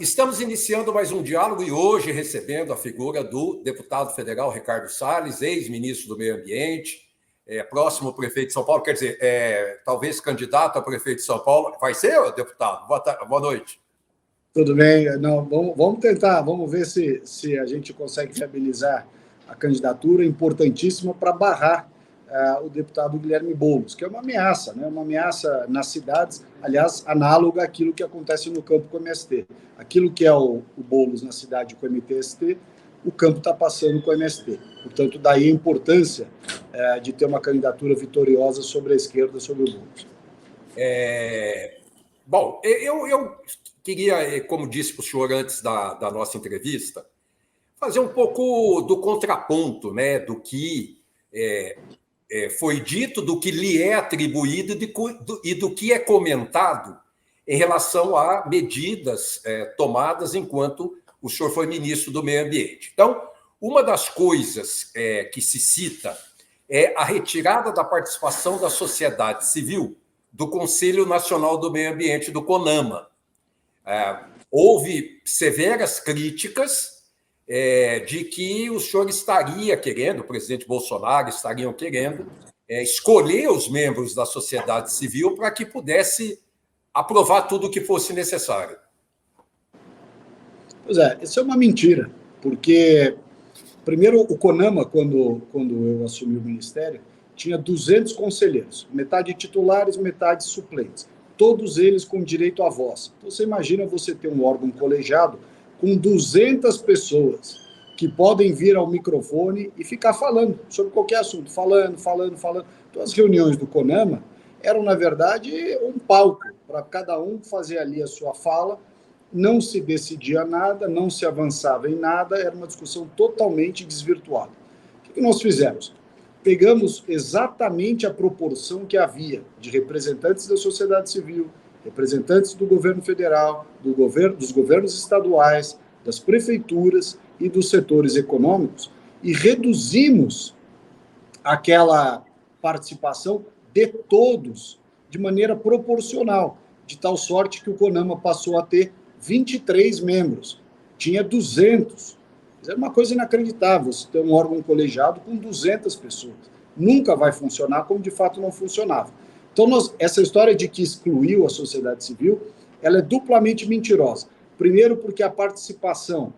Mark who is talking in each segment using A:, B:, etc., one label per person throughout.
A: Estamos iniciando mais um diálogo e hoje recebendo a figura do deputado federal Ricardo Salles, ex-ministro do Meio Ambiente, próximo prefeito de São Paulo, quer dizer, talvez candidato a prefeito de São Paulo. Vai ser, deputado? Boa noite.
B: Tudo bem. Não, vamos tentar, vamos ver se a gente consegue viabilizar a candidatura importantíssima para barrar o deputado Guilherme Boulos, que é uma ameaça, né? Uma ameaça nas cidades, aliás, análoga àquilo que acontece no campo com o MST. Aquilo que é o Boulos na cidade com o MTST, o campo está passando com o MST. Portanto, daí a importância de ter uma candidatura vitoriosa sobre a esquerda, sobre o Boulos.
A: Bom, eu queria, como disse para o senhor antes da nossa entrevista, fazer um pouco do contraponto, né, do que foi dito, do que lhe é atribuído e do que é comentado em relação a medidas tomadas enquanto o senhor foi ministro do Meio Ambiente. Então, uma das coisas que se cita é a retirada da participação da sociedade civil do Conselho Nacional do Meio Ambiente, do CONAMA. Houve severas críticas de que o senhor estaria querendo, o presidente Bolsonaro estariam querendo escolher os membros da sociedade civil para que pudesse aprovar tudo o que fosse necessário.
B: Pois é, isso é uma mentira, porque, primeiro, o CONAMA, quando eu assumi o ministério, tinha 200 conselheiros, metade titulares, metade suplentes, todos eles com direito à voz. Então, você imagina você ter um órgão colegiado com 200 pessoas que podem vir ao microfone e ficar falando sobre qualquer assunto, falando. Então, as reuniões do CONAMA eram, na verdade, um palco para cada um fazer ali a sua fala, não se decidia nada, não se avançava em nada, era uma discussão totalmente desvirtuada. O que nós fizemos? Pegamos exatamente a proporção que havia de representantes da sociedade civil, representantes do governo federal, dos governos estaduais, das prefeituras e dos setores econômicos e reduzimos aquela participação de todos de maneira proporcional, de tal sorte que o CONAMA passou a ter 23 membros, tinha 200. É uma coisa inacreditável, você ter um órgão colegiado com 200 pessoas. Nunca vai funcionar como de fato não funcionava. Então, essa história de que excluiu a sociedade civil, ela é duplamente mentirosa. Primeiro, porque a participação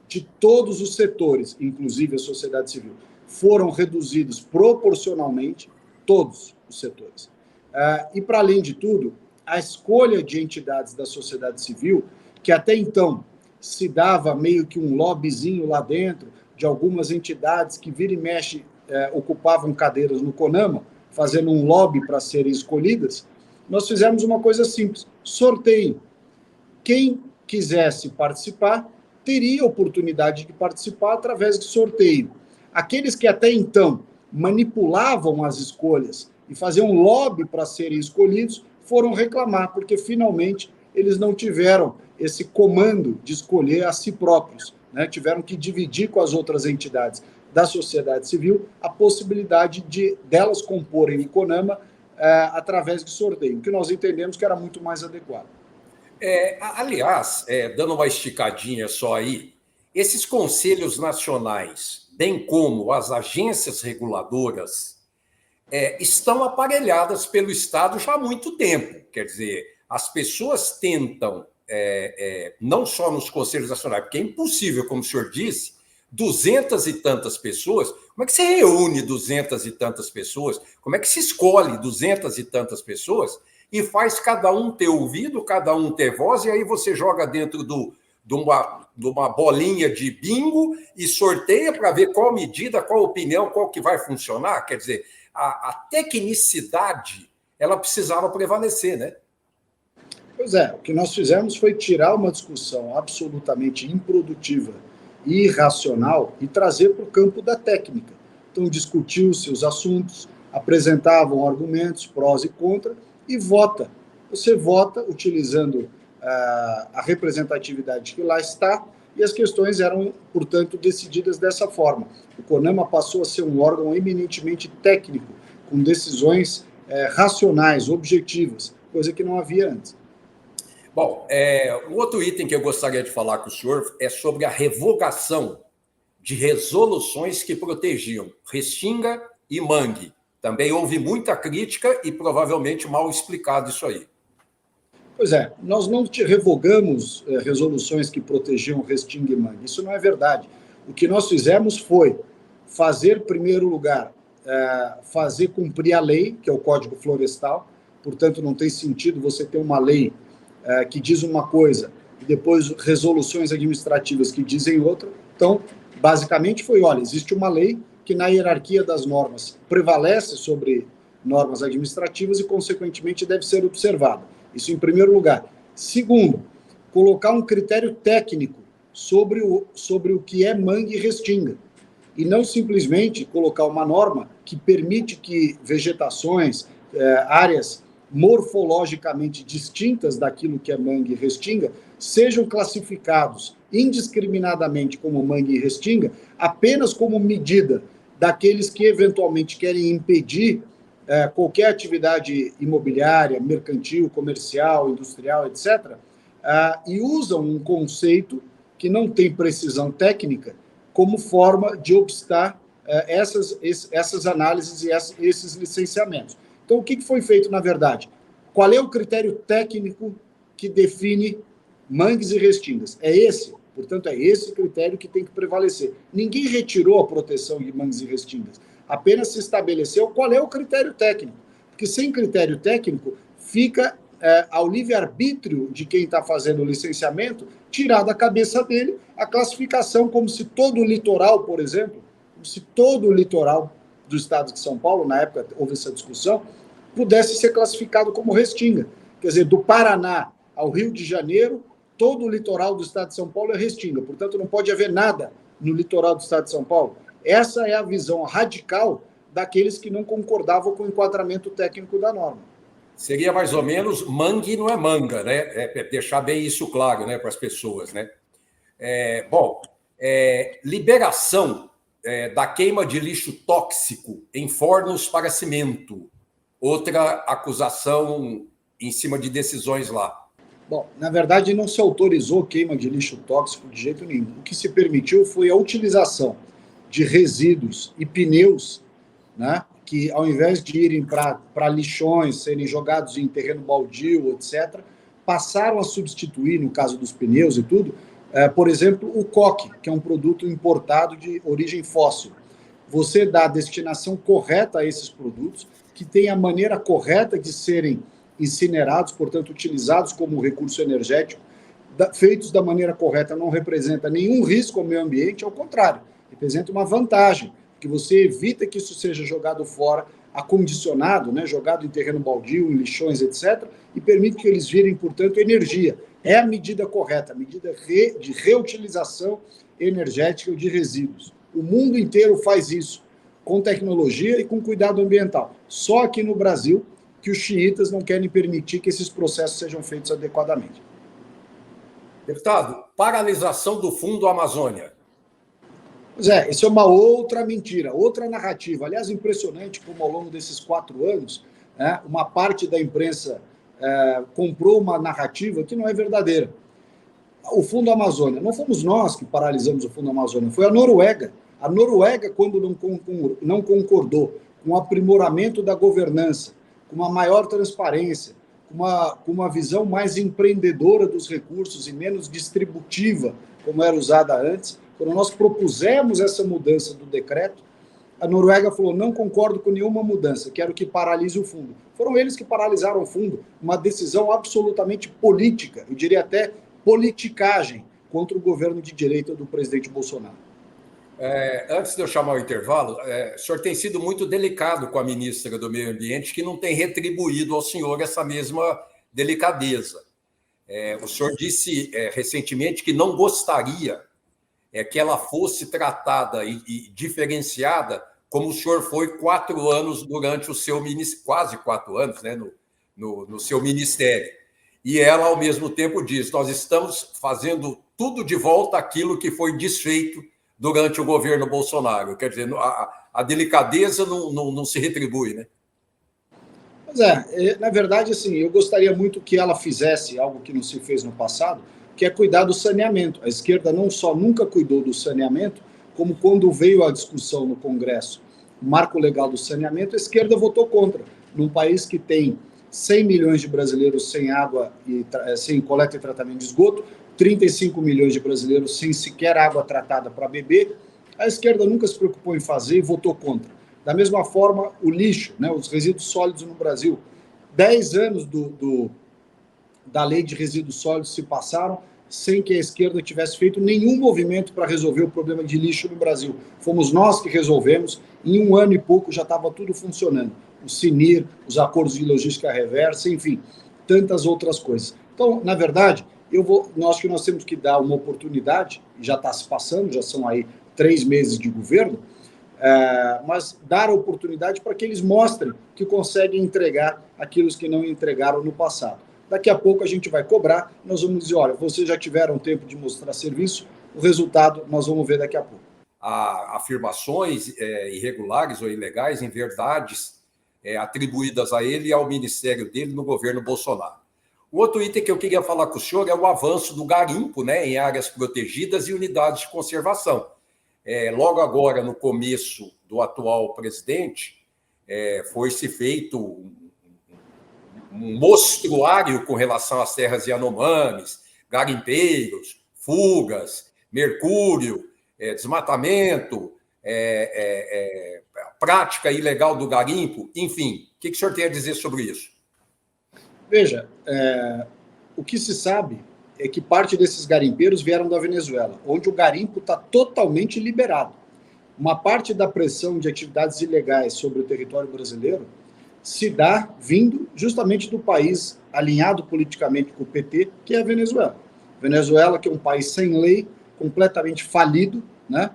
B: de todos os setores, inclusive a sociedade civil, foram reduzidos proporcionalmente, todos os setores. E, para além de tudo, a escolha de entidades da sociedade civil, que até então se dava meio que um lobbyzinho lá dentro, de algumas entidades que vira e mexe ocupavam cadeiras no CONAMA, fazendo um lobby para serem escolhidas, nós fizemos uma coisa simples, sorteio. Quem quisesse participar, teria oportunidade de participar através de sorteio. Aqueles que até então manipulavam as escolhas e faziam lobby para serem escolhidos, foram reclamar, porque finalmente eles não tiveram esse comando de escolher a si próprios, né? Tiveram que dividir com as outras entidades da sociedade civil a possibilidade delas comporem o CONAMA através de sorteio, que nós entendemos que era muito mais adequado.
A: Aliás, dando uma esticadinha só aí, esses conselhos nacionais, bem como as agências reguladoras, estão aparelhadas pelo Estado já há muito tempo. Quer dizer, as pessoas tentam, não só nos conselhos nacionais, porque é impossível, como o senhor disse, 200 e tantas pessoas. Como é que você reúne 200 e tantas pessoas? Como é que se escolhe 200 e tantas pessoas e faz cada um ter ouvido, cada um ter voz, e aí você joga dentro de uma bolinha de bingo e sorteia para ver qual medida, qual opinião, qual que vai funcionar? Quer dizer, a tecnicidade, ela precisava prevalecer, né?
B: Pois é, o que nós fizemos foi tirar uma discussão absolutamente improdutiva e irracional e trazer para o campo da técnica. Então, discutiu-se os assuntos, apresentavam argumentos, prós e contra, e vota. Você vota utilizando a representatividade que lá está, e as questões eram, portanto, decididas dessa forma. O CONAMA passou a ser um órgão eminentemente técnico, com decisões racionais, objetivas, coisa que não havia antes.
A: Bom, o outro item que eu gostaria de falar com o senhor é sobre a revogação de resoluções que protegiam Restinga e Mangue. Também houve muita crítica e provavelmente mal explicado isso aí.
B: Pois é, nós não revogamos resoluções que protegiam Restinga e Mangue. Isso não é verdade. O que nós fizemos foi fazer, em primeiro lugar, fazer cumprir a lei, que é o Código Florestal. Portanto, não tem sentido você ter uma lei que diz uma coisa e depois resoluções administrativas que dizem outra. Então, basicamente foi, olha, existe uma lei que na hierarquia das normas prevalece sobre normas administrativas e, consequentemente, deve ser observada. Isso em primeiro lugar. Segundo, colocar um critério técnico sobre o que é mangue e restinga. E não simplesmente colocar uma norma que permite que vegetações, áreas morfologicamente distintas daquilo que é mangue e restinga, sejam classificados indiscriminadamente como mangue e restinga, apenas como medida daqueles que eventualmente querem impedir qualquer atividade imobiliária, mercantil, comercial, industrial, etc., e usam um conceito que não tem precisão técnica como forma de obstar essas análises e esses licenciamentos. Então, o que foi feito, na verdade? Qual é o critério técnico que define mangues e restingas? É esse. Portanto, é esse critério que tem que prevalecer. Ninguém retirou a proteção de mangues e restingas. Apenas se estabeleceu qual é o critério técnico. Porque sem critério técnico, fica ao livre-arbítrio de quem está fazendo o licenciamento tirar da cabeça dele a classificação, como se todo o litoral, por exemplo, como se todo o litoral do estado de São Paulo, na época houve essa discussão, pudesse ser classificado como restinga. Quer dizer, do Paraná ao Rio de Janeiro, todo o litoral do estado de São Paulo é restinga. Portanto, não pode haver nada no litoral do estado de São Paulo. Essa é a visão radical daqueles que não concordavam com o enquadramento técnico da norma.
A: Seria mais ou menos mangue não é manga, né? Deixar bem isso claro, né, para as pessoas, né? Liberação da queima de lixo tóxico em fornos para cimento. Outra acusação em cima de decisões lá.
B: Bom, na verdade, não se autorizou queima de lixo tóxico de jeito nenhum. O que se permitiu foi a utilização de resíduos e pneus, né, que, ao invés de irem para lixões, serem jogados em terreno baldio, etc., passaram a substituir, no caso dos pneus e tudo, por exemplo, o coque, que é um produto importado de origem fóssil. Você dá a destinação correta a esses produtos, que tem a maneira correta de serem incinerados, portanto, utilizados como recurso energético, feitos da maneira correta, não representa nenhum risco ao meio ambiente, ao contrário, representa uma vantagem, que você evita que isso seja jogado fora, acondicionado, né, jogado em terreno baldio, em lixões, etc., e permite que eles virem, portanto, energia. É a medida correta, a medida de reutilização energética de resíduos. O mundo inteiro faz isso, com tecnologia e com cuidado ambiental. Só aqui no Brasil que os xiitas não querem permitir que esses processos sejam feitos adequadamente.
A: Deputado, paralisação do Fundo Amazônia.
B: Pois é, isso é uma outra mentira, outra narrativa. Aliás, impressionante como ao longo desses 4 anos, uma parte da imprensa comprou uma narrativa que não é verdadeira. O Fundo Amazônia, não fomos nós que paralisamos o Fundo Amazônia, foi a Noruega. A Noruega, quando não concordou com o aprimoramento da governança, com uma maior transparência, com uma visão mais empreendedora dos recursos e menos distributiva, como era usada antes, quando nós propusemos essa mudança do decreto, a Noruega falou, não concordo com nenhuma mudança, quero que paralise o fundo. Foram eles que paralisaram o fundo, uma decisão absolutamente política, eu diria até politicagem, contra o governo de direita do presidente Bolsonaro.
A: Antes de eu chamar o intervalo, o senhor tem sido muito delicado com a ministra do Meio Ambiente, que não tem retribuído ao senhor essa mesma delicadeza. O senhor disse recentemente que não gostaria que ela fosse tratada e diferenciada como o senhor foi 4 anos durante o seu ministério, quase 4 anos, né, no seu ministério. E ela, ao mesmo tempo, diz, nós estamos fazendo tudo de volta aquilo que foi desfeito durante o governo Bolsonaro. Quer dizer, a delicadeza não se retribui, né?
B: Pois é, na verdade, assim, eu gostaria muito que ela fizesse algo que não se fez no passado, que é cuidar do saneamento. A esquerda não só nunca cuidou do saneamento, como quando veio a discussão no Congresso, o marco legal do saneamento, a esquerda votou contra. Num país que tem 100 milhões de brasileiros sem água, sem coleta e tratamento de esgoto, 35 milhões de brasileiros sem sequer água tratada para beber, a esquerda nunca se preocupou em fazer e votou contra. Da mesma forma, o lixo, né, os resíduos sólidos no Brasil. 10 anos da lei de resíduos sólidos se passaram sem que a esquerda tivesse feito nenhum movimento para resolver o problema de lixo no Brasil. Fomos nós que resolvemos, em 1 ano e pouco já estava tudo funcionando. O CINIR, os acordos de logística reversa, enfim, tantas outras coisas. Então, na verdade, nós temos que dar uma oportunidade, já está se passando, já são aí 3 meses de governo, mas dar a oportunidade para que eles mostrem que conseguem entregar aquilo que não entregaram no passado. Daqui a pouco a gente vai cobrar, nós vamos dizer, olha, vocês já tiveram tempo de mostrar serviço, o resultado nós vamos ver daqui a pouco.
A: Há afirmações irregulares ou ilegais em verdades atribuídas a ele e ao ministério dele no governo Bolsonaro. O outro item que eu queria falar com o senhor é o avanço do garimpo, né, em áreas protegidas e unidades de conservação. Logo agora, no começo do atual presidente, foi-se feito um mostruário com relação às terras Yanomamis, garimpeiros, fugas, mercúrio, desmatamento, prática ilegal do garimpo, enfim. O que o senhor tem a dizer sobre isso?
B: Veja, o que se sabe é que parte desses garimpeiros vieram da Venezuela, onde o garimpo está totalmente liberado. Uma parte da pressão de atividades ilegais sobre o território brasileiro se dá vindo justamente do país alinhado politicamente com o PT, que é a Venezuela. Venezuela, que é um país sem lei, completamente falido, né,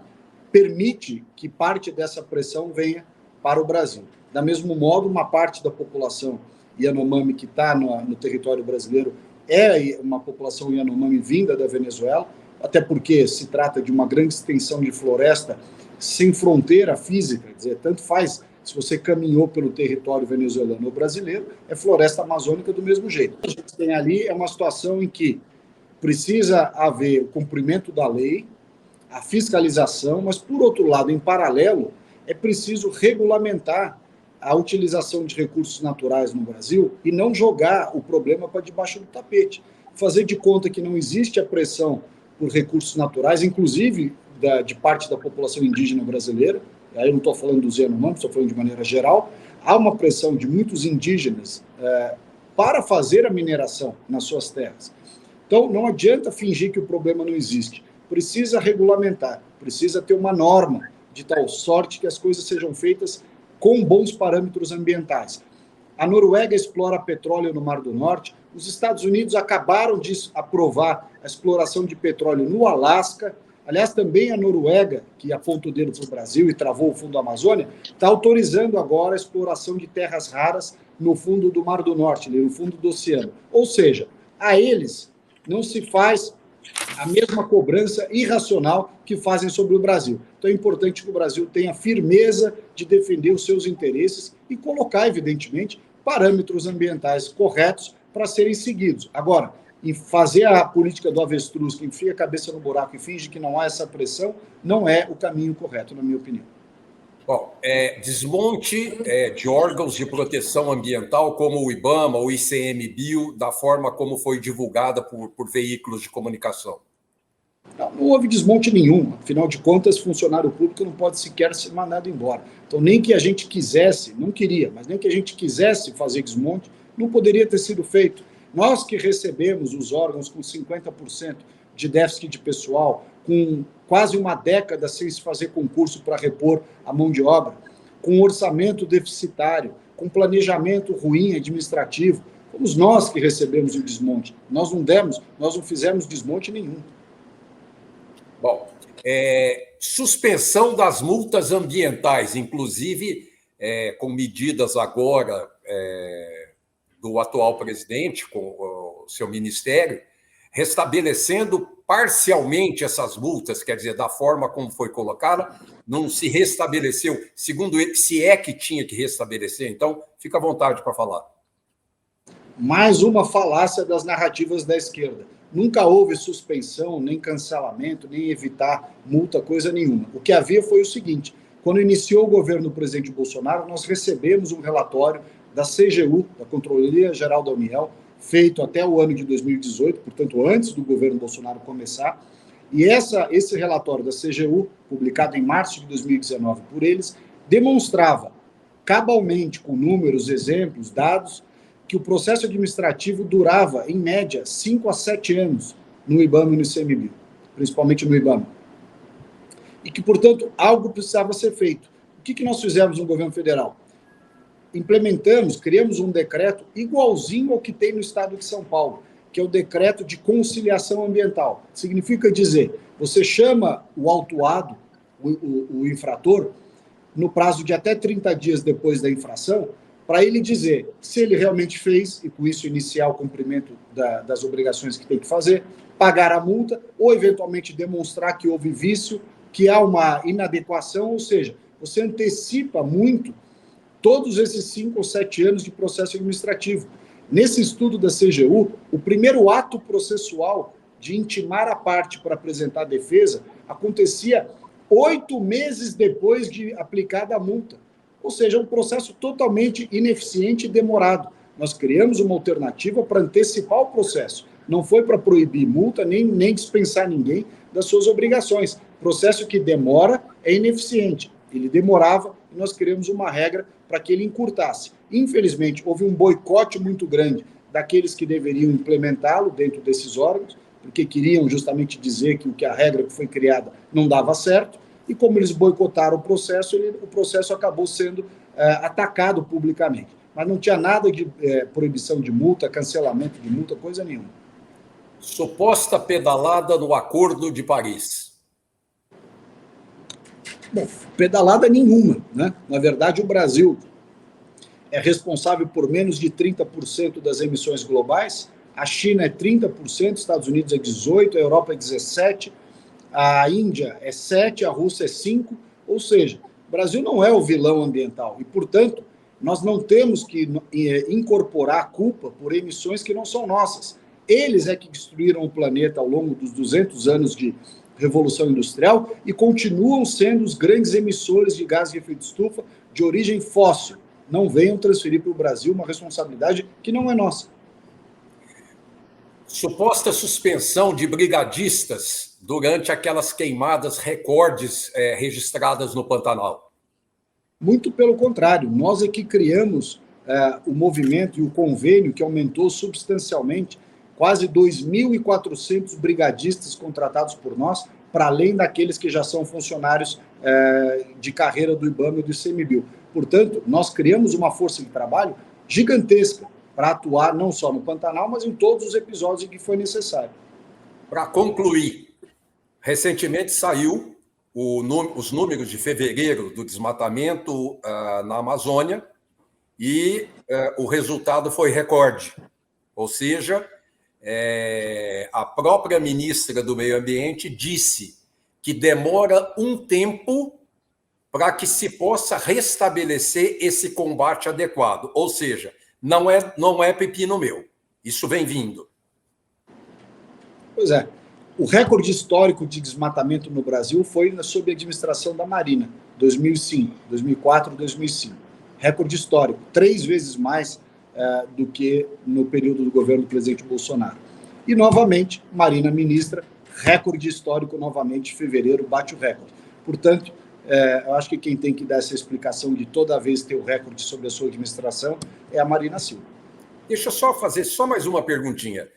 B: permite que parte dessa pressão venha para o Brasil. Da mesmo modo, uma parte da população Yanomami que está no território brasileiro é uma população Yanomami vinda da Venezuela, até porque se trata de uma grande extensão de floresta sem fronteira física, quer dizer, tanto faz se você caminhou pelo território venezuelano ou brasileiro, é floresta amazônica do mesmo jeito. O que a gente tem ali é uma situação em que precisa haver o cumprimento da lei, a fiscalização, mas, por outro lado, em paralelo, é preciso regulamentar a utilização de recursos naturais no Brasil e não jogar o problema para debaixo do tapete. Fazer de conta que não existe a pressão por recursos naturais, inclusive de parte da população indígena brasileira. Aí eu não estou falando dos Yanomamis, estou falando de maneira geral. Há uma pressão de muitos indígenas para fazer a mineração nas suas terras. Então, não adianta fingir que o problema não existe. Precisa regulamentar, precisa ter uma norma de tal sorte que as coisas sejam feitas com bons parâmetros ambientais. A Noruega explora petróleo no Mar do Norte, os Estados Unidos acabaram de aprovar a exploração de petróleo no Alasca. Aliás, também a Noruega, que aponta o dedo para o Brasil e travou o fundo da Amazônia, está autorizando agora a exploração de terras raras no fundo do Mar do Norte, no fundo do oceano. Ou seja, a eles não se faz a mesma cobrança irracional que fazem sobre o Brasil. Então é importante que o Brasil tenha firmeza de defender os seus interesses e colocar, evidentemente, parâmetros ambientais corretos para serem seguidos. Agora, em fazer a política do avestruz, que enfia a cabeça no buraco e finge que não há essa pressão, não é o caminho correto, na minha opinião.
A: Bom, desmonte de órgãos de proteção ambiental, como o IBAMA, o ICMBio, da forma como foi divulgada por veículos de comunicação.
B: Não houve desmonte nenhum. Afinal de contas, funcionário público não pode sequer ser mandado embora. Então, nem que a gente quisesse, não queria, mas nem que a gente quisesse fazer desmonte, não poderia ter sido feito. Nós que recebemos os órgãos com 50% de déficit de pessoal, com quase uma década sem se fazer concurso para repor a mão de obra, com orçamento deficitário, com planejamento ruim administrativo, fomos nós que recebemos o desmonte. Nós não fizemos desmonte nenhum.
A: Bom, suspensão das multas ambientais, inclusive com medidas agora do atual presidente, com o seu ministério, restabelecendo parcialmente essas multas, quer dizer, da forma como foi colocada, não se restabeleceu, segundo ele, se é que tinha que restabelecer. Então, fica à vontade para falar.
B: Mais uma falácia das narrativas da esquerda. Nunca houve suspensão, nem cancelamento, nem evitar multa, coisa nenhuma. O que havia foi o seguinte: quando iniciou o governo do presidente Bolsonaro, nós recebemos um relatório da CGU, da Controladoria Geral da União, feito até o ano de 2018, portanto, antes do governo Bolsonaro começar. E esse relatório da CGU, publicado em março de 2019 por eles, demonstrava cabalmente, com números, exemplos, dados, que o processo administrativo durava, em média, 5 a 7 anos no IBAMA e no ICMBio, principalmente no IBAMA. E que, portanto, algo precisava ser feito. O que nós fizemos no governo federal? Implementamos, criamos um decreto igualzinho ao que tem no estado de São Paulo, que é o decreto de conciliação ambiental. Significa dizer, você chama o autuado, o infrator, no prazo de até 30 dias depois da infração, para ele dizer se ele realmente fez, e com isso iniciar o cumprimento das obrigações que tem que fazer, pagar a multa, ou eventualmente demonstrar que houve vício, que há uma inadequação, ou seja, você antecipa muito todos esses 5 ou 7 anos de processo administrativo. Nesse estudo da CGU, o primeiro ato processual de intimar a parte para apresentar a defesa acontecia 8 meses depois de aplicada a multa. Ou seja, um processo totalmente ineficiente e demorado. Nós criamos uma alternativa para antecipar o processo. Não foi para proibir multa, nem dispensar ninguém das suas obrigações. Processo que demora é ineficiente. Ele demorava e nós criamos uma regra para que ele encurtasse. Infelizmente, houve um boicote muito grande daqueles que deveriam implementá-lo dentro desses órgãos, porque queriam justamente dizer que a regra que foi criada não dava certo, e como eles boicotaram o processo acabou sendo atacado publicamente. Mas não tinha nada de proibição de multa, cancelamento de multa, coisa nenhuma.
A: Suposta pedalada no Acordo de Paris.
B: Bom, pedalada nenhuma, né? Na verdade, o Brasil é responsável por menos de 30% das emissões globais, a China é 30%, Estados Unidos é 18%, a Europa é 17%, a Índia é 7%, a Rússia é 5%, ou seja, o Brasil não é o vilão ambiental e, portanto, nós não temos que incorporar a culpa por emissões que não são nossas. Eles é que destruíram o planeta ao longo dos 200 anos de Revolução Industrial e continuam sendo os grandes emissores de gases de efeito estufa de origem fóssil. Não venham transferir para o Brasil uma responsabilidade que não é nossa.
A: Suposta suspensão de brigadistas durante aquelas queimadas recordes registradas no Pantanal.
B: Muito pelo contrário, nós é que criamos o movimento e o convênio que aumentou substancialmente, quase 2.400 brigadistas contratados por nós, para além daqueles que já são funcionários de carreira do IBAMA e do ICMBio. Portanto, nós criamos uma força de trabalho gigantesca para atuar não só no Pantanal, mas em todos os episódios em que foi necessário.
A: Para concluir, recentemente saiu os números de fevereiro do desmatamento na Amazônia e o resultado foi recorde. Ou seja, a própria ministra do Meio Ambiente disse que demora um tempo para que se possa restabelecer esse combate adequado. Ou seja, não é pepino meu. Isso vem vindo.
B: Pois é. O recorde histórico de desmatamento no Brasil foi sob a administração da Marina, 2005, 2004, 2005. Recorde histórico, 3 vezes mais do que no período do governo do presidente Bolsonaro. E, novamente, Marina ministra, recorde histórico novamente, fevereiro, bate o recorde. Portanto, eu acho que quem tem que dar essa explicação de toda vez ter o recorde sobre a sua administração é a Marina Silva.
A: Deixa eu só fazer mais uma perguntinha.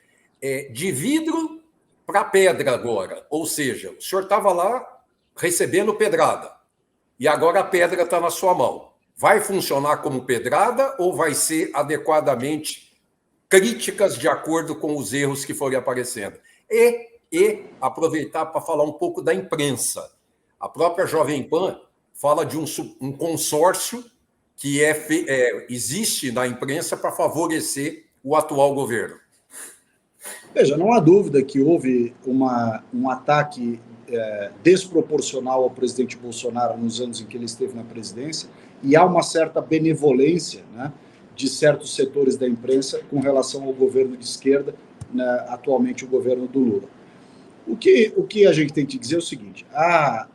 A: De vidro para pedra agora, ou seja, o senhor estava lá recebendo pedrada e agora a pedra está na sua mão. Vai funcionar como pedrada ou vai ser adequadamente críticas de acordo com os erros que forem aparecendo? E aproveitar para falar um pouco da imprensa. A própria Jovem Pan fala de um consórcio que existe na imprensa para favorecer o atual governo.
B: Veja, não há dúvida que houve um ataque desproporcional ao presidente Bolsonaro nos anos em que ele esteve na presidência, e há uma certa benevolência, né, de certos setores da imprensa com relação ao governo de esquerda, né, atualmente o governo do Lula. O que a gente tem que dizer é o seguinte: a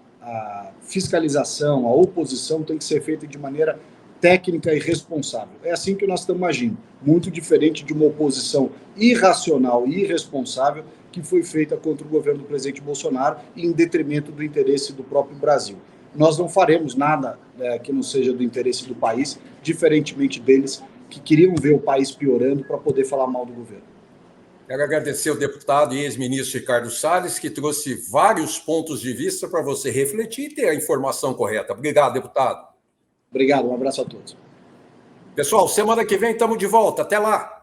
B: fiscalização, a oposição tem que ser feita de maneira técnica e responsável. É assim que nós estamos agindo, muito diferente de uma oposição irracional e irresponsável que foi feita contra o governo do presidente Bolsonaro em detrimento do interesse do próprio Brasil. Nós não faremos nada que não seja do interesse do país, diferentemente deles que queriam ver o país piorando para poder falar mal do governo.
A: Quero agradecer ao deputado e ex-ministro Ricardo Salles, que trouxe vários pontos de vista para você refletir e ter a informação correta. Obrigado, deputado.
B: Obrigado, um abraço a todos.
A: Pessoal, semana que vem estamos de volta. Até lá.